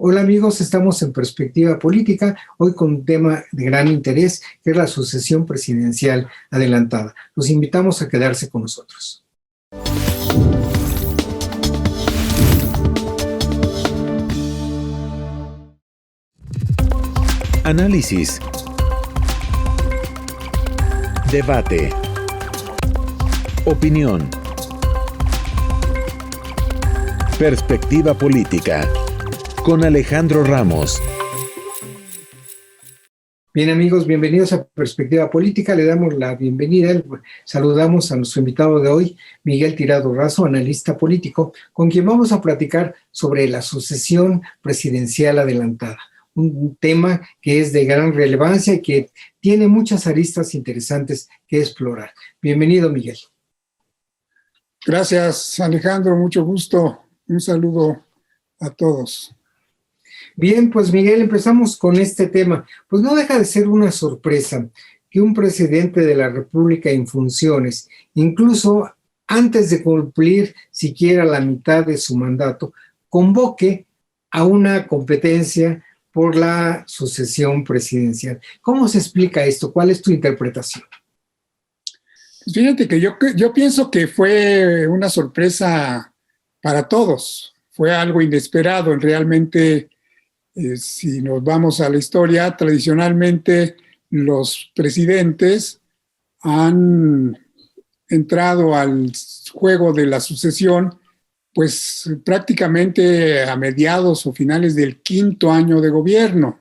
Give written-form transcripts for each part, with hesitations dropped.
Hola amigos, estamos en Perspectiva Política, hoy con un tema de gran interés, que es la sucesión presidencial adelantada. Los invitamos a quedarse con nosotros. Análisis. Debate. Opinión. Perspectiva Política. Con Alejandro Ramos. Bien amigos, bienvenidos a Perspectiva Política. Le damos la bienvenida, saludamos a nuestro invitado de hoy, Miguel Tirado Razo, analista político, con quien vamos a platicar sobre la sucesión presidencial adelantada. Un tema que es de gran relevancia y que tiene muchas aristas interesantes que explorar. Bienvenido, Miguel. Gracias, Alejandro, mucho gusto. Un saludo a todos. Bien, pues Miguel, empezamos con este tema. Pues no deja de ser una sorpresa que un presidente de la República en funciones, incluso antes de cumplir siquiera la mitad de su mandato, convoque a una competencia por la sucesión presidencial. ¿Cómo se explica esto? ¿Cuál es tu interpretación? Fíjate que yo pienso que fue una sorpresa para todos. Fue algo inesperado. Realmente, si nos vamos a la historia, tradicionalmente los presidentes han entrado al juego de la sucesión pues prácticamente a mediados o finales del quinto año de gobierno,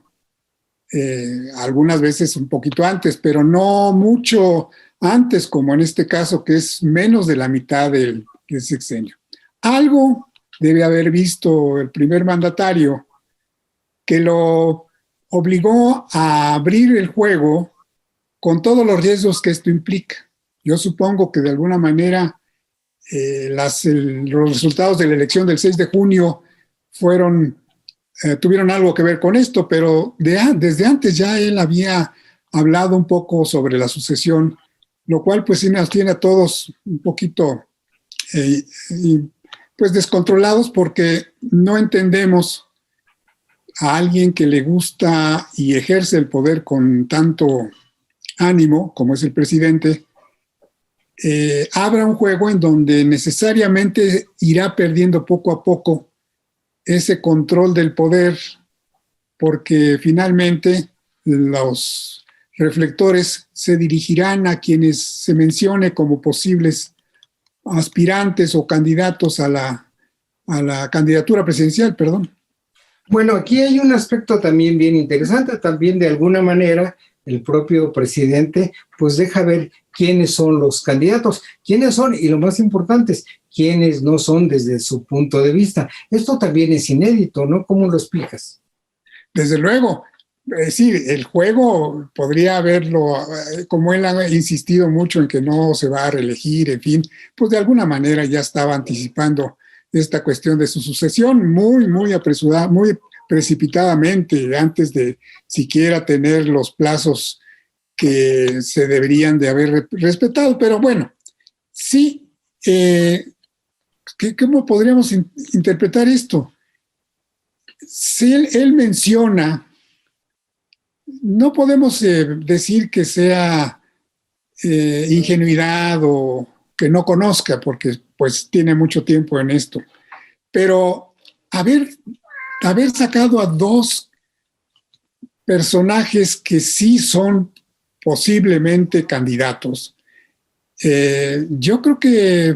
algunas veces un poquito antes, pero no mucho antes, como en este caso, que es menos de la mitad del sexenio. Algo debe haber visto el primer mandatario que lo obligó a abrir el juego con todos los riesgos que esto implica. Yo supongo que de alguna manera los resultados de la elección del 6 de junio tuvieron algo que ver con esto, pero desde antes ya él había hablado un poco sobre la sucesión, lo cual pues sí nos tiene a todos un poquito pues descontrolados, porque no entendemos a alguien que le gusta y ejerce el poder con tanto ánimo, como es el presidente, abra un juego en donde necesariamente irá perdiendo poco a poco ese control del poder, porque finalmente los reflectores se dirigirán a quienes se mencione como posibles aspirantes o candidatos a la candidatura presidencial, perdón. Bueno, aquí hay un aspecto también bien interesante, también de alguna manera el propio presidente pues deja ver quiénes son los candidatos, quiénes son y lo más importante es quiénes no son desde su punto de vista. Esto también es inédito, ¿no? ¿Cómo lo explicas? Desde luego, sí, el juego podría haberlo, como él ha insistido mucho en que no se va a reelegir, en fin, pues de alguna manera ya estaba anticipando esta cuestión de su sucesión muy apresurada, muy precipitadamente, antes de siquiera tener los plazos que se deberían de haber respetado. Pero bueno, sí, ¿cómo podríamos interpretar esto? Si él menciona, no podemos decir que sea ingenuidad o que no conozca, porque pues tiene mucho tiempo en esto, pero haber sacado a dos personajes que sí son posiblemente candidatos, yo creo que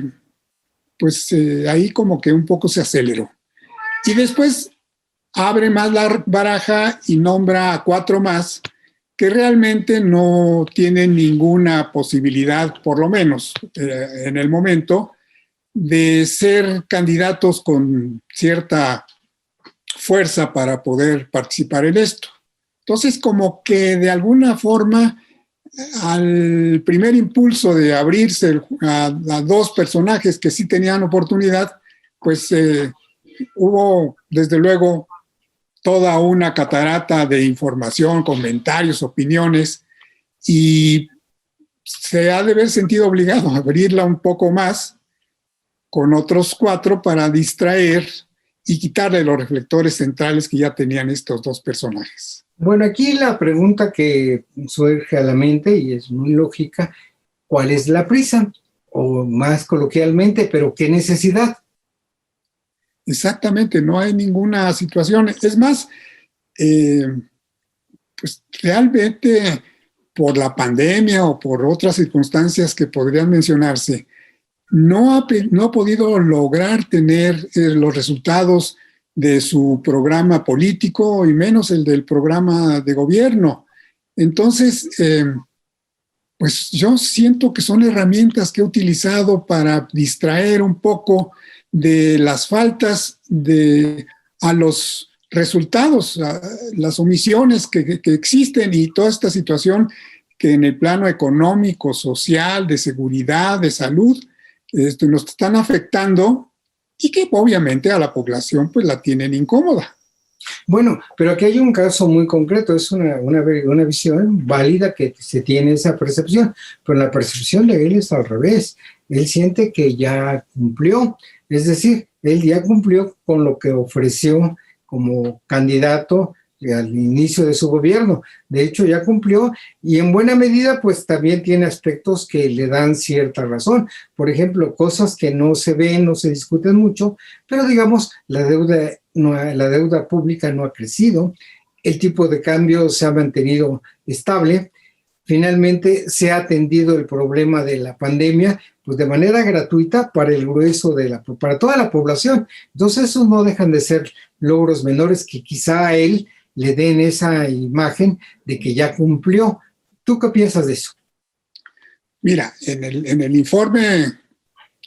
pues ahí como que un poco se aceleró. Y después abre más la baraja y nombra a 4 más que realmente no tienen ninguna posibilidad, por lo menos en el momento, de ser candidatos con cierta fuerza para poder participar en esto. Entonces, como que de alguna forma, al primer impulso de abrirse a 2 personajes que sí tenían oportunidad, pues hubo desde luego toda una catarata de información, comentarios, opiniones, y se ha de haber sentido obligado a abrirla un poco más con otros 4 para distraer y quitarle los reflectores centrales que ya tenían estos dos personajes. Bueno, aquí la pregunta que surge a la mente, y es muy lógica, ¿cuál es la prisa? O más coloquialmente, ¿pero qué necesidad? Exactamente, no hay ninguna situación. Es más, pues realmente por la pandemia o por otras circunstancias que podrían mencionarse, no ha podido lograr tener los resultados de su programa político y menos el del programa de gobierno. Entonces, pues yo siento que son herramientas que he utilizado para distraer un poco de las faltas a los resultados, a las omisiones que existen y toda esta situación que en el plano económico, social, de seguridad, de salud, nos están afectando y que obviamente a la población pues la tienen incómoda. Bueno, pero aquí hay un caso muy concreto, es una visión válida que se tiene esa percepción, pero la percepción de él es al revés. Él siente que ya cumplió, es decir, él ya cumplió con lo que ofreció como candidato al inicio de su gobierno. De hecho, ya cumplió y en buena medida, pues también tiene aspectos que le dan cierta razón. Por ejemplo, cosas que no se ven, no se discuten mucho, pero digamos, la deuda pública no ha crecido, el tipo de cambio se ha mantenido estable. Finalmente, se ha atendido el problema de la pandemia pues de manera gratuita para el grueso para toda la población. Entonces, esos no dejan de ser logros menores que quizá a él le den esa imagen de que ya cumplió. ¿Tú qué piensas de eso? Mira, en el informe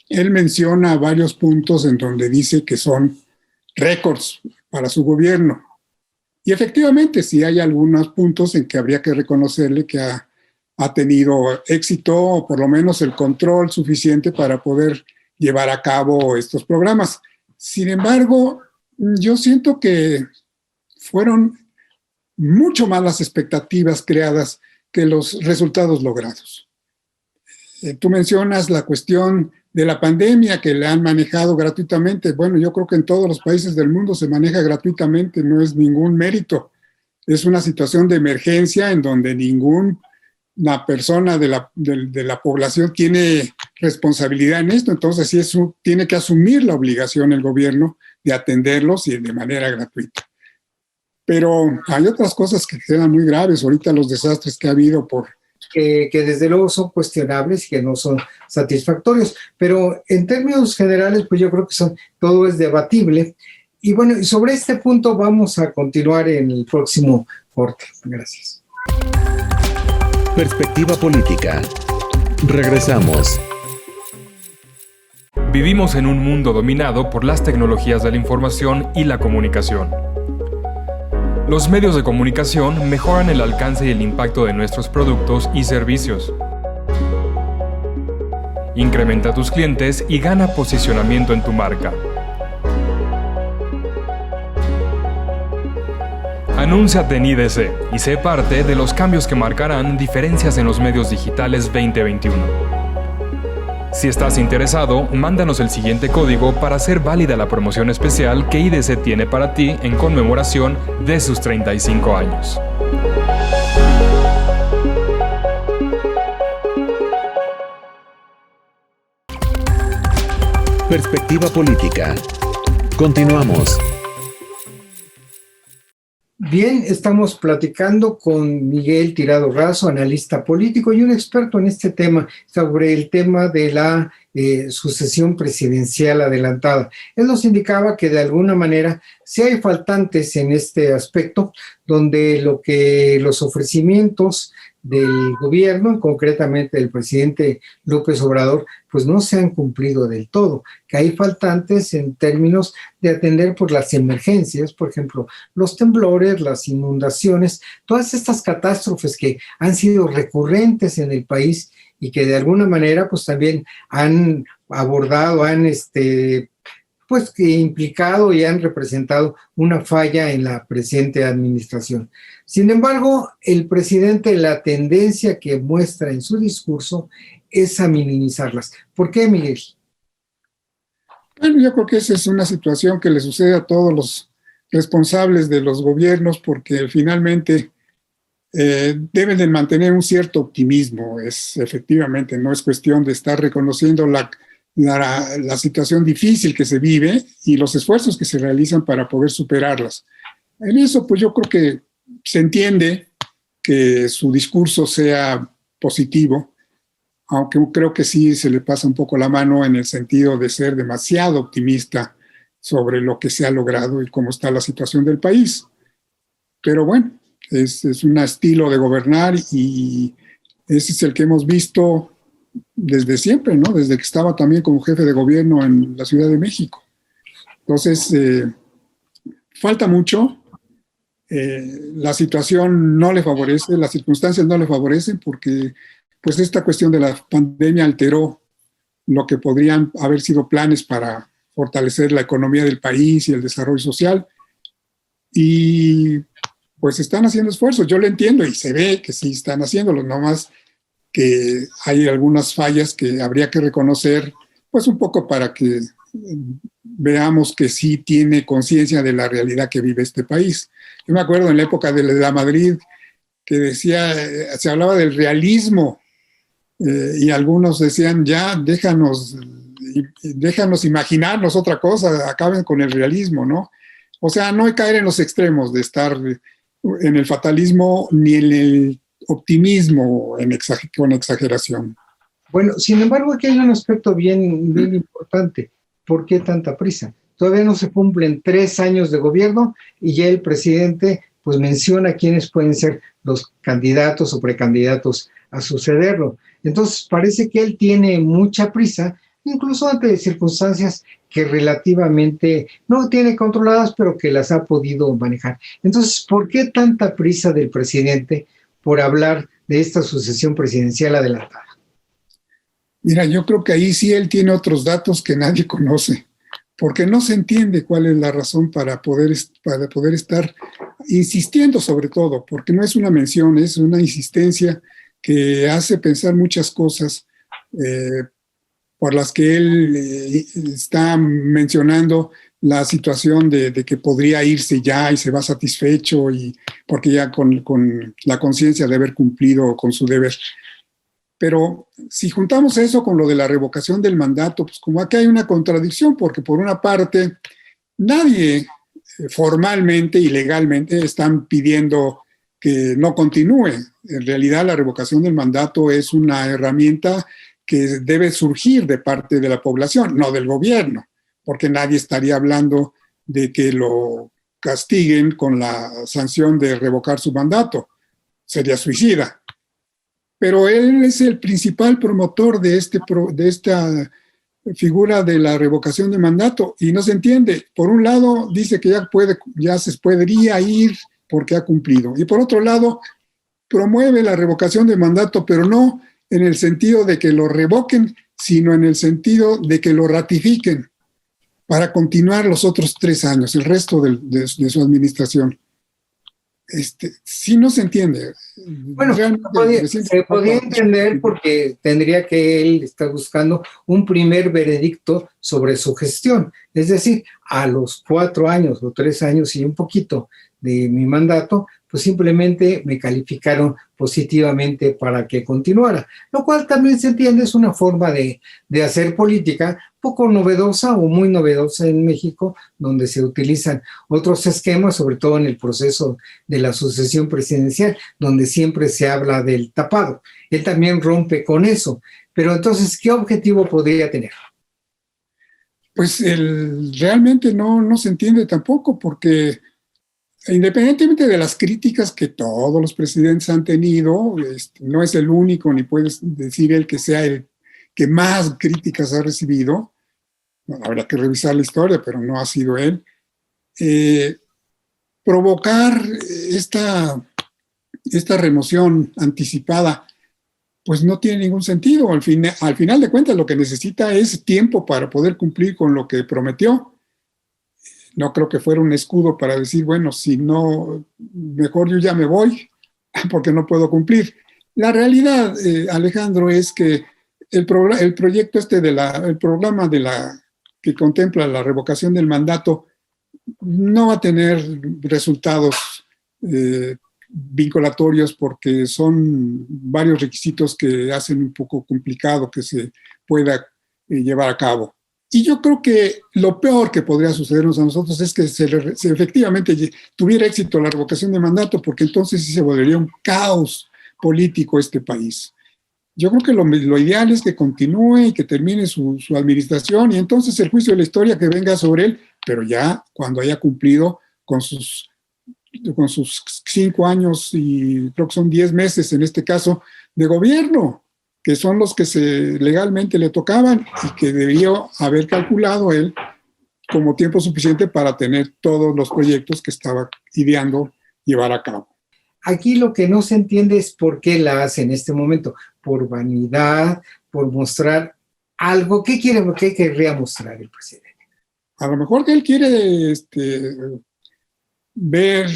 él menciona varios puntos en donde dice que son récords para su gobierno. Y efectivamente, sí hay algunos puntos en que habría que reconocerle que ha tenido éxito o por lo menos el control suficiente para poder llevar a cabo estos programas. Sin embargo, yo siento que fueron mucho más las expectativas creadas que los resultados logrados. Tú mencionas la cuestión de la pandemia que le han manejado gratuitamente. Bueno, yo creo que en todos los países del mundo se maneja gratuitamente, no es ningún mérito. Es una situación de emergencia en donde ninguna persona de la población tiene responsabilidad en esto. Entonces, sí, tiene que asumir la obligación el gobierno de atenderlos y de manera gratuita. Pero hay otras cosas que quedan muy graves. Ahorita los desastres que ha habido que desde luego son cuestionables y que no son satisfactorios. Pero en términos generales, pues yo creo que todo es debatible. Y bueno, sobre este punto vamos a continuar en el próximo corte. Gracias. Perspectiva política. Regresamos. Vivimos en un mundo dominado por las tecnologías de la información y la comunicación. Los medios de comunicación mejoran el alcance y el impacto de nuestros productos y servicios. Incrementa tus clientes y gana posicionamiento en tu marca. Anúnciate en IDC y sé parte de los cambios que marcarán diferencias en los medios digitales 2021. Si estás interesado, mándanos el siguiente código para hacer válida la promoción especial que IDC tiene para ti en conmemoración de sus 35 años. Perspectiva política. Continuamos. Bien, estamos platicando con Miguel Tirado Razo, analista político y un experto en este tema, sobre el tema de la sucesión presidencial adelantada. Él nos indicaba que de alguna manera sí hay faltantes en este aspecto, donde los ofrecimientos del gobierno, concretamente del presidente López Obrador, pues no se han cumplido del todo, que hay faltantes en términos de atender por las emergencias, por ejemplo, los temblores, las inundaciones, todas estas catástrofes que han sido recurrentes en el país y que de alguna manera pues también han abordado, pues que implicado y han representado una falla en la presente administración. Sin embargo, el presidente, la tendencia que muestra en su discurso es a minimizarlas. ¿Por qué, Miguel? Bueno, yo creo que esa es una situación que le sucede a todos los responsables de los gobiernos, porque finalmente deben de mantener un cierto optimismo. Efectivamente, no es cuestión de estar reconociendo la situación difícil que se vive y los esfuerzos que se realizan para poder superarlas. En eso, pues yo creo que se entiende que su discurso sea positivo, aunque creo que sí se le pasa un poco la mano en el sentido de ser demasiado optimista sobre lo que se ha logrado y cómo está la situación del país. Pero bueno, es un estilo de gobernar y ese es el que hemos visto desde siempre, ¿no? Desde que estaba también como jefe de gobierno en la Ciudad de México. Entonces, falta mucho. La situación no le favorece, las circunstancias no le favorecen porque pues esta cuestión de la pandemia alteró lo que podrían haber sido planes para fortalecer la economía del país y el desarrollo social. Y pues están haciendo esfuerzos, yo lo entiendo y se ve que sí están haciéndolo, nomás que hay algunas fallas que habría que reconocer, pues un poco para que veamos que sí tiene conciencia de la realidad que vive este país. Yo me acuerdo en la época de la Madrid que decía, se hablaba del realismo y algunos decían, ya, déjanos imaginarnos otra cosa, acaben con el realismo, ¿no? O sea, no hay caer en los extremos de estar en el fatalismo ni en el optimismo con exageración. Bueno, sin embargo, aquí hay un aspecto bien importante. ¿Por qué tanta prisa? Todavía no se cumplen 3 años de gobierno y ya el presidente pues menciona quiénes pueden ser los candidatos o precandidatos a sucederlo. Entonces parece que él tiene mucha prisa, incluso ante circunstancias que relativamente no tiene controladas, pero que las ha podido manejar. Entonces, ¿por qué tanta prisa del presidente por hablar de esta sucesión presidencial adelantada? Mira, yo creo que ahí sí él tiene otros datos que nadie conoce, porque no se entiende cuál es la razón para poder estar insistiendo sobre todo, porque no es una mención, es una insistencia que hace pensar muchas cosas por las que él está mencionando la situación de que podría irse ya y se va satisfecho y porque ya con la conciencia de haber cumplido con su deber. Pero si juntamos eso con lo de la revocación del mandato, pues como aquí hay una contradicción, porque por una parte nadie formalmente y legalmente están pidiendo que no continúe. En realidad la revocación del mandato es una herramienta que debe surgir de parte de la población, no del gobierno, porque nadie estaría hablando de que lo castiguen con la sanción de revocar su mandato. Sería suicida. Pero él es el principal promotor de esta figura de la revocación de mandato y no se entiende. Por un lado dice que ya se podría ir porque ha cumplido. Y por otro lado promueve la revocación de mandato, pero no en el sentido de que lo revoquen, sino en el sentido de que lo ratifiquen para continuar los otros 3 años, el resto de su administración. Sí no se entiende. Bueno, se podía entender porque tendría que él estar buscando un primer veredicto sobre su gestión. Es decir, a los 4 años o 3 años y un poquito de mi mandato, pues simplemente me calificaron positivamente para que continuara. Lo cual también se entiende, es una forma de hacer política poco novedosa o muy novedosa en México, donde se utilizan otros esquemas, sobre todo en el proceso de la sucesión presidencial, donde siempre se habla del tapado. Él también rompe con eso. Pero entonces, ¿qué objetivo podría tener? Pues realmente no se entiende tampoco, porque independientemente de las críticas que todos los presidentes han tenido, no es el único, ni puedes decir él que sea el que más críticas ha recibido. Bueno, habrá que revisar la historia, pero no ha sido él. Provocar esta remoción anticipada, pues no tiene ningún sentido. Al final de cuentas, lo que necesita es tiempo para poder cumplir con lo que prometió. No creo que fuera un escudo para decir, bueno, si no, mejor yo ya me voy porque no puedo cumplir. La realidad, Alejandro, es que el proyecto el programa de la que contempla la revocación del mandato no va a tener resultados vinculatorios, porque son varios requisitos que hacen un poco complicado que se pueda llevar a cabo. Y yo creo que lo peor que podría sucedernos a nosotros es que se efectivamente tuviera éxito la revocación de mandato, porque entonces sí se volvería un caos político este país. Yo creo que lo ideal es que continúe y que termine su administración, y entonces el juicio de la historia que venga sobre él, pero ya cuando haya cumplido con sus 5 años y creo que son 10 meses en este caso de gobierno, que son los que legalmente le tocaban y que debería haber calculado él como tiempo suficiente para tener todos los proyectos que estaba ideando llevar a cabo. Aquí lo que no se entiende es por qué la hace en este momento, por vanidad, por mostrar algo. ¿Qué querría mostrar el presidente? A lo mejor que él quiere ver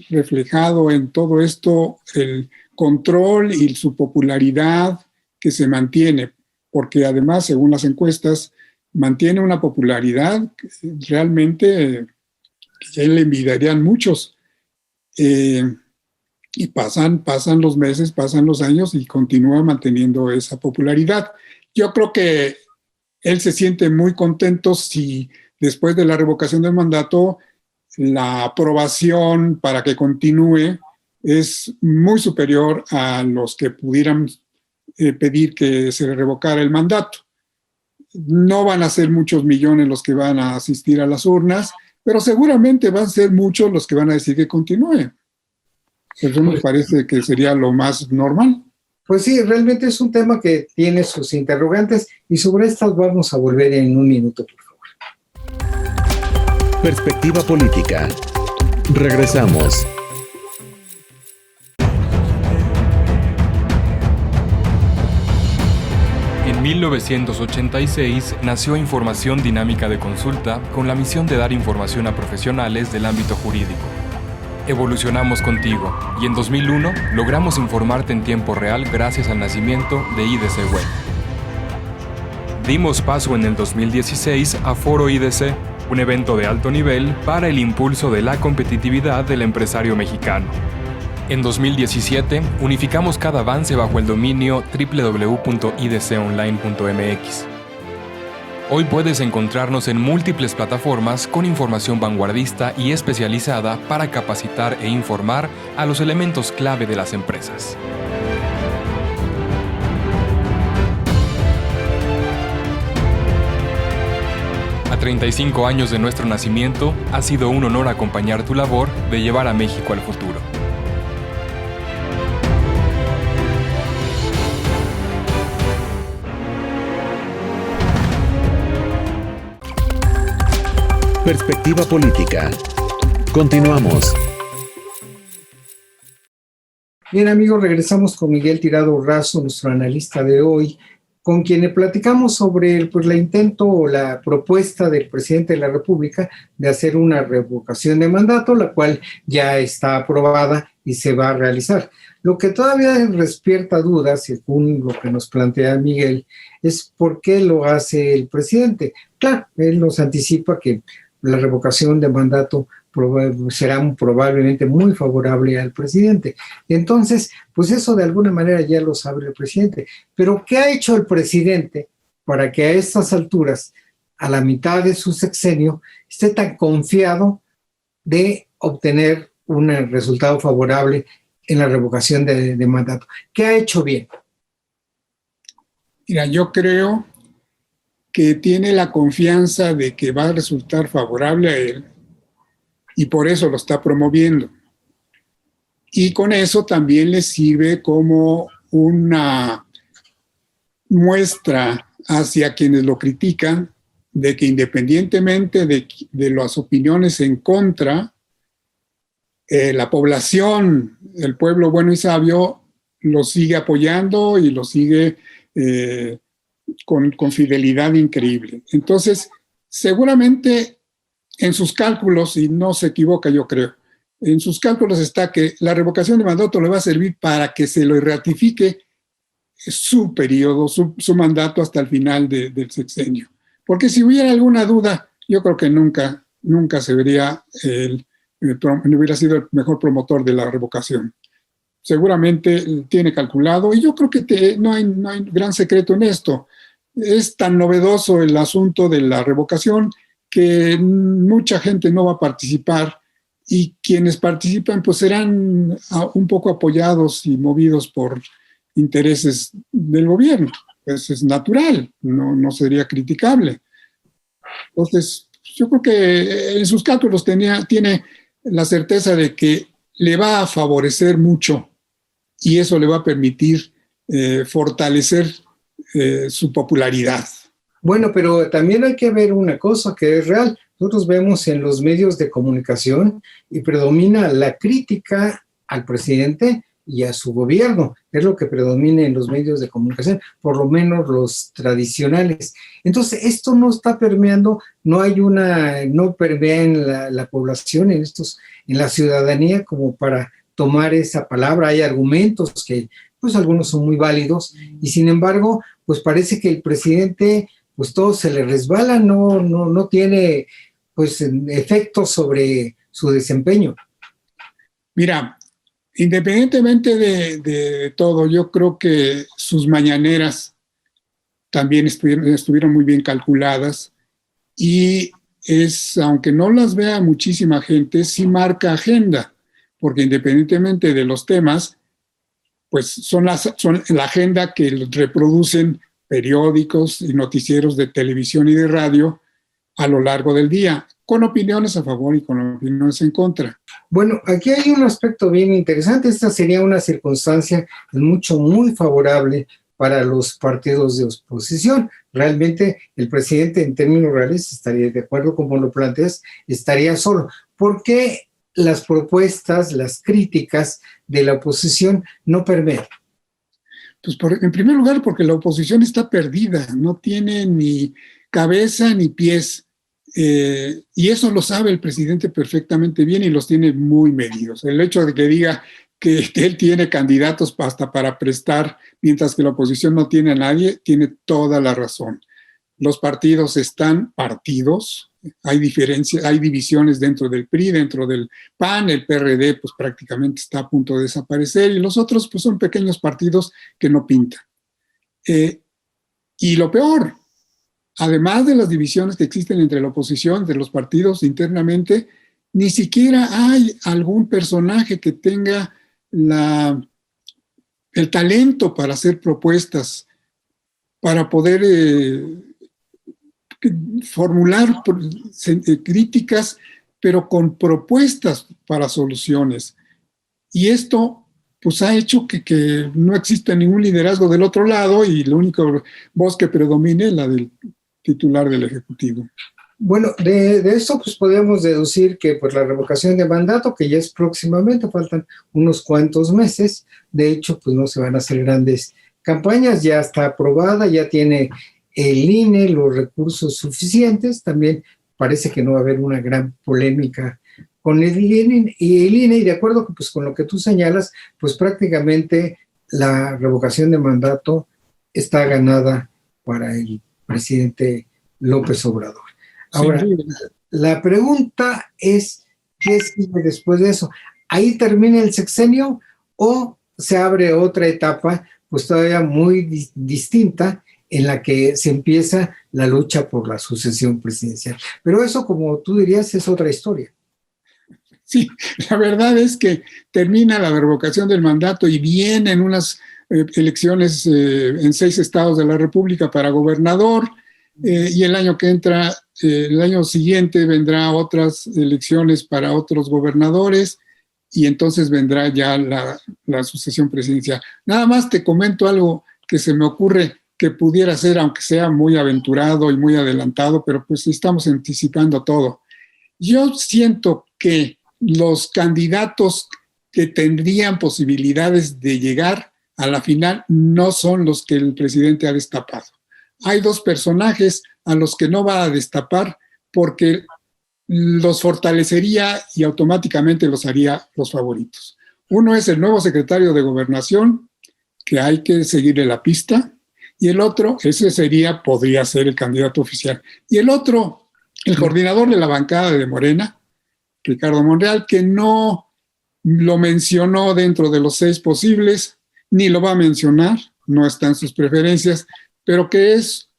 reflejado en todo esto el control y su popularidad que se mantiene, porque además, según las encuestas, mantiene una popularidad que realmente que ya le envidiarían muchos. Y pasan los meses, pasan los años y continúa manteniendo esa popularidad. Yo creo que él se siente muy contento si después de la revocación del mandato la aprobación para que continúe es muy superior a los que pudieran pedir que se revocara el mandato. No van a ser muchos millones los que van a asistir a las urnas, pero seguramente van a ser muchos los que van a decir que continúe. Eso me parece que sería lo más normal. Pues sí, realmente es un tema que tiene sus interrogantes, y sobre estas vamos a volver en un minuto, por favor. Perspectiva política. Regresamos. En 1986 nació Información Dinámica de Consulta, con la misión de dar información a profesionales del ámbito jurídico. Evolucionamos contigo, y en 2001 logramos informarte en tiempo real gracias al nacimiento de IDC Web. Dimos paso en el 2016 a Foro IDC, un evento de alto nivel para el impulso de la competitividad del empresario mexicano. En 2017 unificamos cada avance bajo el dominio www.idconline.mx. Hoy puedes encontrarnos en múltiples plataformas con información vanguardista y especializada para capacitar e informar a los elementos clave de las empresas. A 35 años de nuestro nacimiento, ha sido un honor acompañar tu labor de llevar a México al futuro. Perspectiva política. Continuamos. Bien, amigos, regresamos con Miguel Tirado Razo, nuestro analista de hoy, con quien platicamos sobre la intento o la propuesta del presidente de la República de hacer una revocación de mandato, la cual ya está aprobada y se va a realizar. Lo que todavía despierta dudas, según lo que nos plantea Miguel, es por qué lo hace el presidente. Claro, él nos anticipa que la revocación de mandato será probablemente muy favorable al presidente. Entonces, pues eso de alguna manera ya lo sabe el presidente. Pero ¿qué ha hecho el presidente para que a estas alturas, a la mitad de su sexenio, esté tan confiado de obtener un resultado favorable en la revocación de mandato? ¿Qué ha hecho bien? Mira, yo creo que tiene la confianza de que va a resultar favorable a él y por eso lo está promoviendo. Y con eso también le sirve como una muestra hacia quienes lo critican de que independientemente de las opiniones en contra, la población, el pueblo bueno y sabio, lo sigue apoyando y lo sigue con fidelidad increíble. Entonces, seguramente en sus cálculos, y no se equivoca yo creo, en sus cálculos está que la revocación de mandato le va a servir para que se lo ratifique su periodo, su mandato hasta el final del sexenio. Porque si hubiera alguna duda, yo creo que nunca se vería no hubiera sido el mejor promotor de la revocación. Seguramente tiene calculado, y yo creo que no hay gran secreto en esto. Es tan novedoso el asunto de la revocación que mucha gente no va a participar, y quienes participan pues serán un poco apoyados y movidos por intereses del gobierno. Pues es natural, no sería criticable. Entonces, yo creo que en sus cálculos tiene la certeza de que le va a favorecer mucho, y eso le va a permitir fortalecer su popularidad. Bueno, pero también hay que ver una cosa que es real. Nosotros vemos en los medios de comunicación y predomina la crítica al presidente y a su gobierno. Es lo que predomina en los medios de comunicación, por lo menos los tradicionales. Entonces, esto no está permeando, no permea en la población, en la ciudadanía, como para tomar esa palabra. Hay argumentos que, pues, algunos son muy válidos, y sin embargo, pues parece que el presidente, pues todo se le resbala, no tiene, pues, efectos sobre su desempeño. Mira, independientemente de todo, yo creo que sus mañaneras también estuvieron muy bien calculadas, y aunque no las vea muchísima gente, sí marca agenda, porque independientemente de los temas, pues son la agenda que reproducen periódicos y noticieros de televisión y de radio a lo largo del día, con opiniones a favor y con opiniones en contra. Bueno, aquí hay un aspecto bien interesante. Esta sería una circunstancia muy favorable para los partidos de oposición. Realmente el presidente, en términos reales, estaría de acuerdo, como lo planteas, estaría solo. ¿Por qué las propuestas, las críticas de la oposición no permean? Pues en primer lugar, porque la oposición está perdida, no tiene ni cabeza ni pies. Y eso lo sabe el presidente perfectamente bien, y los tiene muy medidos. El hecho de que diga que él tiene candidatos hasta para prestar, mientras que la oposición no tiene a nadie, tiene toda la razón. Los partidos están partidos, hay divisiones dentro del PRI, dentro del PAN, el PRD pues prácticamente está a punto de desaparecer, y los otros pues son pequeños partidos que no pintan. Y lo peor, además de las divisiones que existen entre la oposición, entre los partidos internamente, ni siquiera hay algún personaje que tenga el talento para hacer propuestas, para poder formular críticas, pero con propuestas para soluciones. Y esto pues ha hecho que no exista ningún liderazgo del otro lado, y la única voz que predomine es la del titular del Ejecutivo. Bueno, de esto pues podemos deducir que pues la revocación de mandato, que ya es próximamente, faltan unos cuantos meses, de hecho pues no se van a hacer grandes campañas, ya está aprobada, ya tiene el INE los recursos suficientes, también parece que no va a haber una gran polémica con el INE, y de acuerdo pues con lo que tú señalas, pues prácticamente la revocación de mandato está ganada para el presidente López Obrador. Ahora, sí, la pregunta es, ¿qué sigue después de eso? ¿Ahí termina el sexenio o se abre otra etapa, pues todavía muy distinta, en la que se empieza la lucha por la sucesión presidencial? Pero eso, como tú dirías, es otra historia. Sí, la verdad es que termina la revocación del mandato y vienen unas elecciones en 6 estados de la República para gobernador, y el año que entra, el año siguiente vendrá otras elecciones para otros gobernadores, y entonces vendrá ya la sucesión presidencial. Nada más te comento algo que se me ocurre que pudiera ser, aunque sea muy aventurado y muy adelantado, pero pues estamos anticipando todo. Yo siento que los candidatos que tendrían posibilidades de llegar a la final no son los que el presidente ha destapado. Hay 2 personajes a los que no va a destapar porque los fortalecería y automáticamente los haría los favoritos. Uno es el nuevo secretario de Gobernación, que hay que seguirle la pista, y el otro, podría ser el candidato oficial. Y el otro, el coordinador de la bancada de Morena, Ricardo Monreal, que no lo mencionó dentro de los 6 posibles, ni lo va a mencionar, no está en sus preferencias, pero que es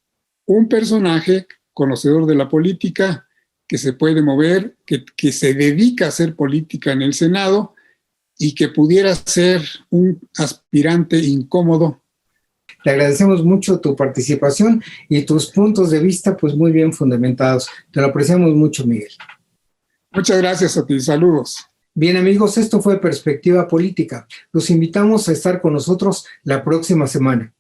un personaje conocedor de la política, que se puede mover, que se dedica a hacer política en el Senado y que pudiera ser un aspirante incómodo. Te agradecemos mucho tu participación y tus puntos de vista pues muy bien fundamentados. Te lo apreciamos mucho, Miguel. Muchas gracias a ti, saludos. Bien, amigos, esto fue Perspectiva Política. Los invitamos a estar con nosotros la próxima semana.